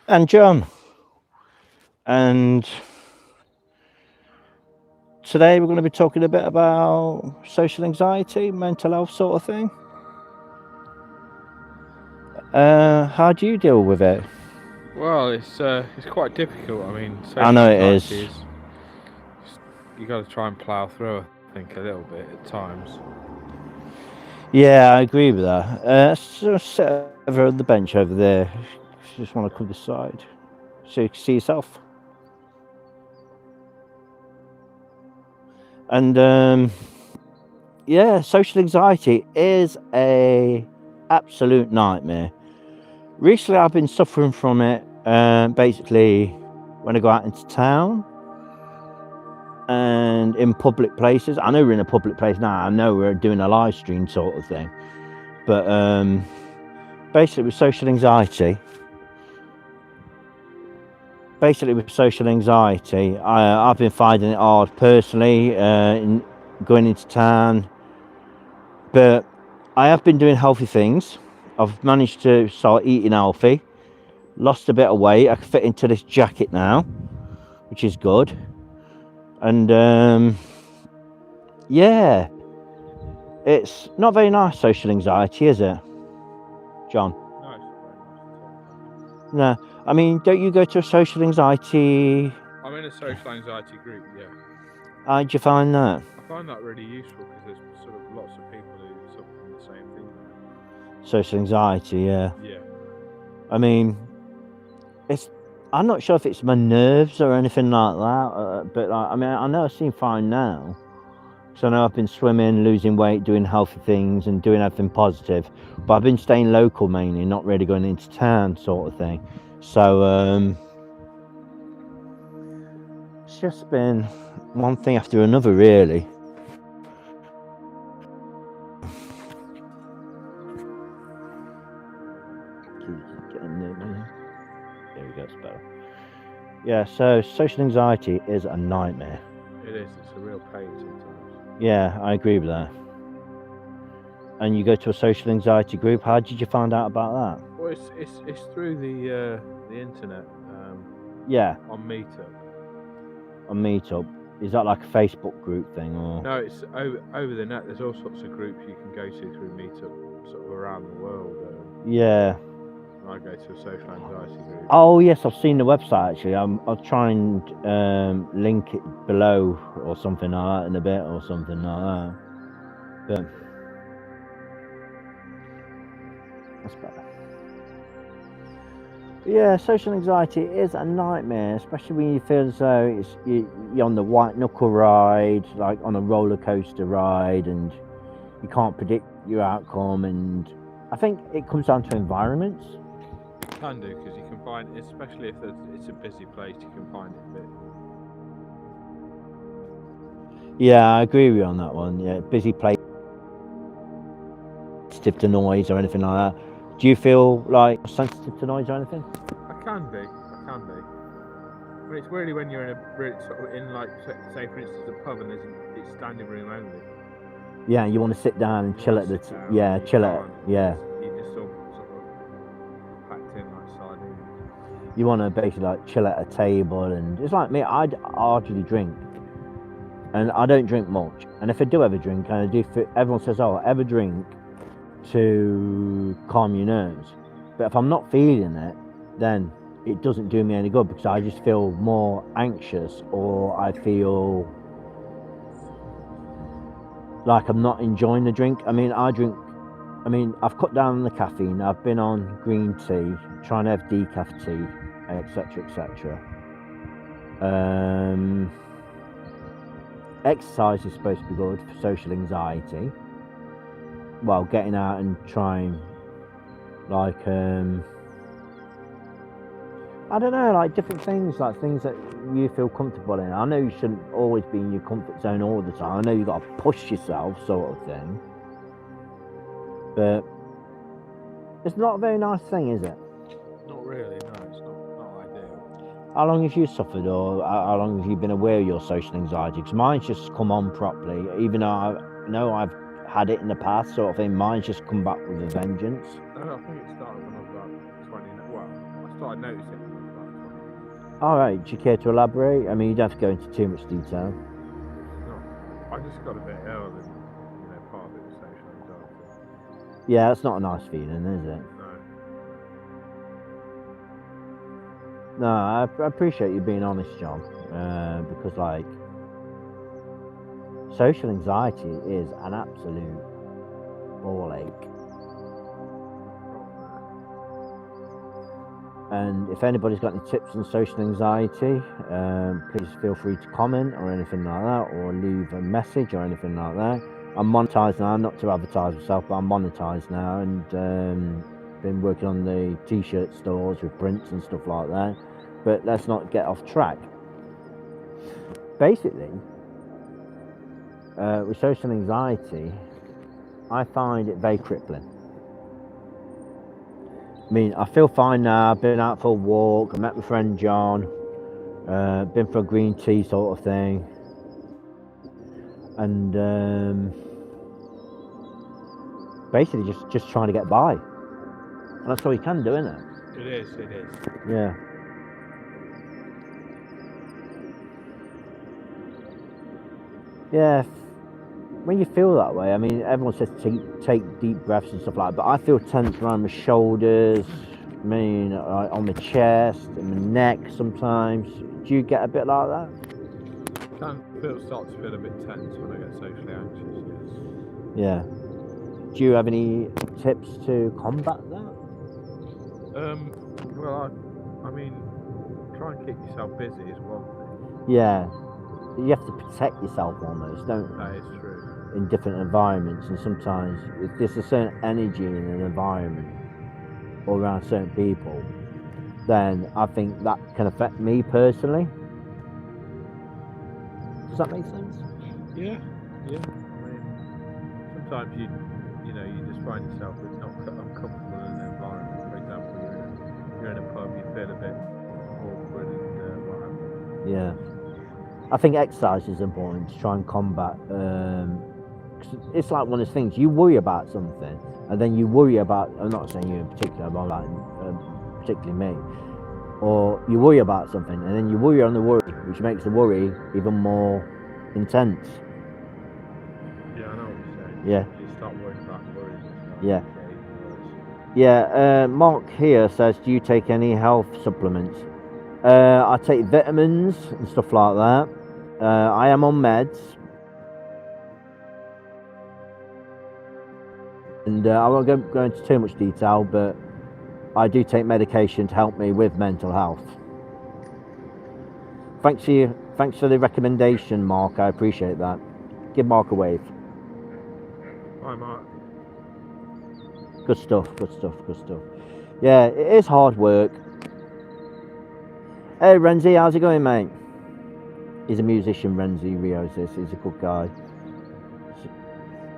And John. And today we're going to be talking a bit about social anxiety, mental health sort of thing. How do you deal with it? Well, it's quite difficult. I mean, I social know it anxiety is. is you got to try and plough through. I think a little bit at times. Yeah, I agree with that. So sit over on the bench over there. Just want to come this side so you can see yourself. And yeah, social anxiety is a absolute nightmare. Recently, I've been suffering from it. Basically, when I go out into town and in public places. I know we're in a public place now. I know we're doing a live stream sort of thing. But basically, with social anxiety, I've been finding it hard personally in going into town. But I have been doing healthy things. I've managed to start eating healthy. Lost a bit of weight. I can fit into this jacket now, which is good. And yeah, it's not very nice social anxiety, is it, John? No, it's not very nice at all. No, I mean, don't you go to a social anxiety? I'm in a social anxiety group. Yeah, How'd you find that? I find that really useful because there's sort of lots of people who suffer from the same thing there. Social anxiety, yeah. Yeah. I mean, it's. I'm not sure if it's my nerves or anything like that, but I mean, I know I seem fine now. So I know I've been swimming, losing weight, doing healthy things, and doing everything positive. But I've been staying local mainly, not really going into town, sort of thing. So it's just been one thing after another, really. There we go, it's better. Yeah, so social anxiety is a nightmare. It is. It's a real pain sometimes. Yeah, I agree with that. And you go to a social anxiety group. How did you find out about that? Well, it's through the internet. Yeah, On Meetup. a meetup. Is that like a Facebook group thing, or? No, it's over the net. There's all sorts of groups you can go to through Meetup, sort of around the world. Yeah. I go to a social anxiety group. Oh yes, I've seen the website actually. I'll try and link it below or something like that in a bit or something like that. But that's better. But yeah, social anxiety is a nightmare, especially when you feel as though you're on the white knuckle ride, like on a roller coaster ride, and you can't predict your outcome. And I think it comes down to environments. Can do because you can find, especially if it's a busy place, you can find it a bit. Yeah, I agree with you on that one. Yeah, busy place, sensitive to noise or anything like that. Do you feel like sensitive to noise or anything? I can be. But it's really when you're in a really sort of in like say for instance a pub and it's standing room only. Yeah, you want to sit down and chill at the yeah, chill at yeah. You just sort of packed in like sardines. You want to basically like chill at a table, and it's like me. I hardly drink, and I don't drink much. And if I do ever drink, and I do, everyone says, "Oh, ever drink to calm your nerves." But if I'm not feeling it, then it doesn't do me any good because I just feel more anxious, or I feel like I'm not enjoying the drink. I mean, I've cut down on the caffeine. I've been on green tea, trying to have decaf tea, etc., etc. Exercise is supposed to be good for social anxiety. Well, getting out and trying, like, I don't know, like different things, like things that you feel comfortable in. I know you shouldn't always be in your comfort zone all the time. I know you've got to push yourself, sort of thing. But it's not a very nice thing, is it? Not really, no, it's not ideal. How long have you suffered, or how long have you been aware of your social anxiety? Because mine's just come on properly, even though I know I've had it in the past, sort of thing. Mine's just come back with a vengeance. I think it started when I was about 20. Well, I started noticing it when I All right. Do you care to elaborate? I mean, you don't have to go into too much detail. No, I just got a bit ill, and part of it was social anxiety. Yeah, that's not a nice feeling, is it? No. No, I appreciate you being honest, John, because like social anxiety is an absolute ball ache. And if anybody's got any tips on social anxiety, please feel free to comment or anything like that, or leave a message or anything like that. I'm monetized now, not to advertise myself, but I'm monetized now, and been working on the t-shirt stores with prints and stuff like that. But let's not get off track. Basically, with social anxiety, I find it very crippling. I mean, I feel fine now. I've been out for a walk. I met my friend John. Been for a green tea sort of thing. And basically just trying to get by. And that's all you can do, isn't it? It is. Yeah. Yeah. When you feel that way, I mean, everyone says take deep breaths and stuff like that, but I feel tense around my shoulders, I mean, on my chest and my neck sometimes. Do you get a bit like that? Start to feel a bit tense when I get socially anxious. Yeah. Do you have any tips to combat that? Well, I mean, try and keep yourself busy is one thing. Yeah. You have to protect yourself almost, don't you? That is true. In different environments, and sometimes if there's a certain energy in an environment or around certain people, then I think that can affect me personally. Does that make sense? Yeah. I mean, sometimes you just find yourself not uncomfortable in an environment. For example, you're in a pub, you feel a bit awkward and what have you. Yeah. I think exercise is important to try and combat. It's like one of those things, you worry about something, and then you worry about, I'm not saying you in particular, but like particularly me, or you worry about something, and then you worry on the worry, which makes the worry even more intense. Yeah, I know what you're saying. Yeah. You start worrying about worries. Yeah. Yeah, Mark here says, do you take any health supplements? I take vitamins and stuff like that. I am on meds. And I won't go into too much detail, but I do take medication to help me with mental health. Thanks for the recommendation, Mark. I appreciate that. Give Mark a wave. Hi, Mark. Good stuff. Yeah, it is hard work. Hey, Renzi, how's it going, mate? He's a musician, Renzi Rios. He's a good guy.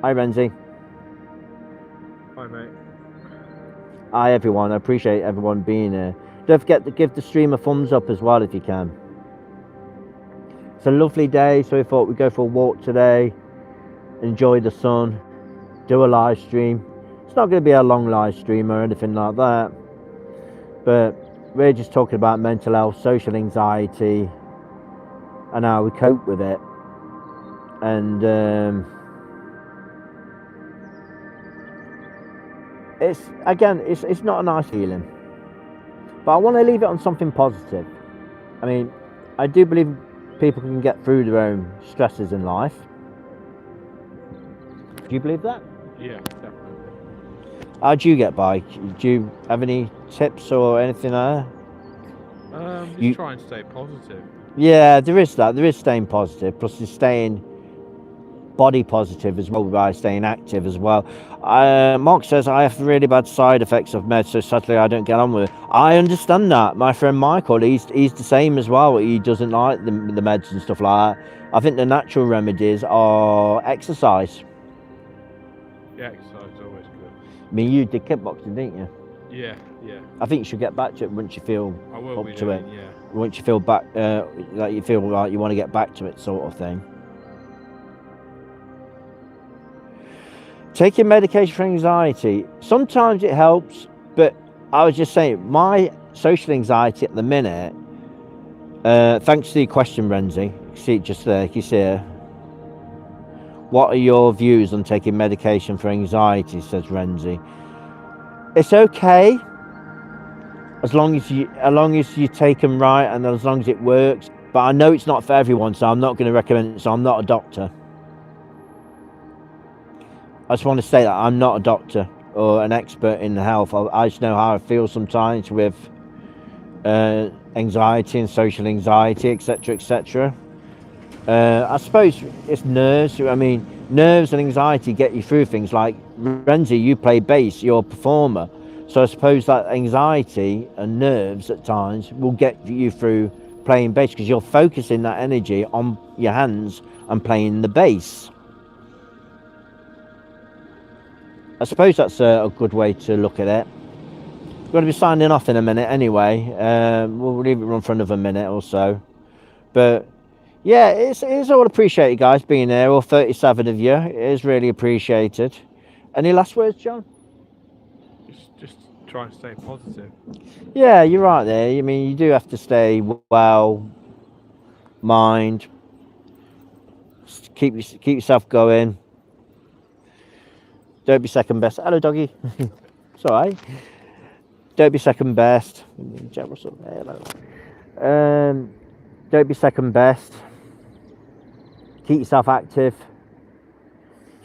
Hi, Renzi. Hi, mate. Hi, everyone. I appreciate everyone being here. Don't forget to give the stream a thumbs up as well if you can. It's a lovely day, so we thought we'd go for a walk today, enjoy the sun, do a live stream. It's not going to be a long live stream or anything like that, but we're just talking about mental health, social anxiety, and how we cope with it. And it's not a nice feeling, but I want to leave it on something positive. I mean, I do believe people can get through their own stresses in life. Do you believe that? Yeah, definitely. How do you get by? Do you have any tips or anything like that? Just try and stay positive. Yeah, there is that. There is staying positive, plus there's staying body positive as well by staying active as well. Mark says, I have really bad side effects of meds, so sadly I don't get on with it. I understand that. My friend Michael, he's the same as well. He doesn't like the meds and stuff like that. I think the natural remedies are exercise. Yeah, exercise is always good. I mean, you did kickboxing, didn't you? Yeah. I think you should get back to it once you feel up to it. Yeah. Once you feel back, like you feel like you want to get back to it, sort of thing. Taking medication for anxiety, sometimes it helps, but I was just saying, my social anxiety at the minute Thanks for your question, Renzi. See it just there. You see it. What are your views on taking medication for anxiety? Says Renzi. It's okay as long as you take them right and as long as it works. But I know it's not for everyone, so I'm not going to recommend it. So I'm not a doctor. I just want to say that I'm not a doctor or an expert in health. I just know how I feel sometimes with anxiety and social anxiety, etc., etc. I suppose it's nerves. I mean, nerves and anxiety get you through things. Like Renzi, you play bass, you're a performer. So I suppose that anxiety and nerves at times will get you through playing bass because you're focusing that energy on your hands and playing the bass. I suppose that's a good way to look at it. We're going to be signing off in a minute anyway. We'll leave it run for another minute or so. But yeah, it's all appreciated, guys, being there, all 37 of you. It is really appreciated. Any last words, John? Just try and stay positive. Yeah, you're right there. I mean, you do have to stay well, mind, keep yourself going. Don't be second best. Hello, doggy. It's all right. Don't be second best. Hello. Don't be second best. Keep yourself active.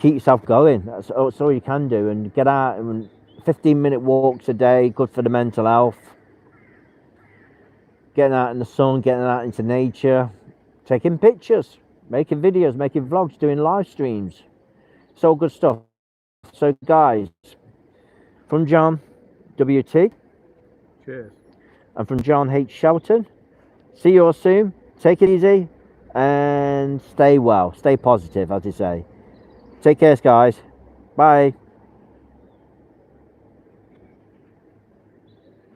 Keep yourself going. That's all you can do. And get out and 15-minute walks a day. Good for the mental health. Getting out in the sun, getting out into nature, taking pictures, making videos, making vlogs, doing live streams. It's all good stuff. So guys, from John WT. Cheers. And from John H Shelton. See you all soon. Take it easy and stay well. Stay positive, as they say. Take care, guys. Bye.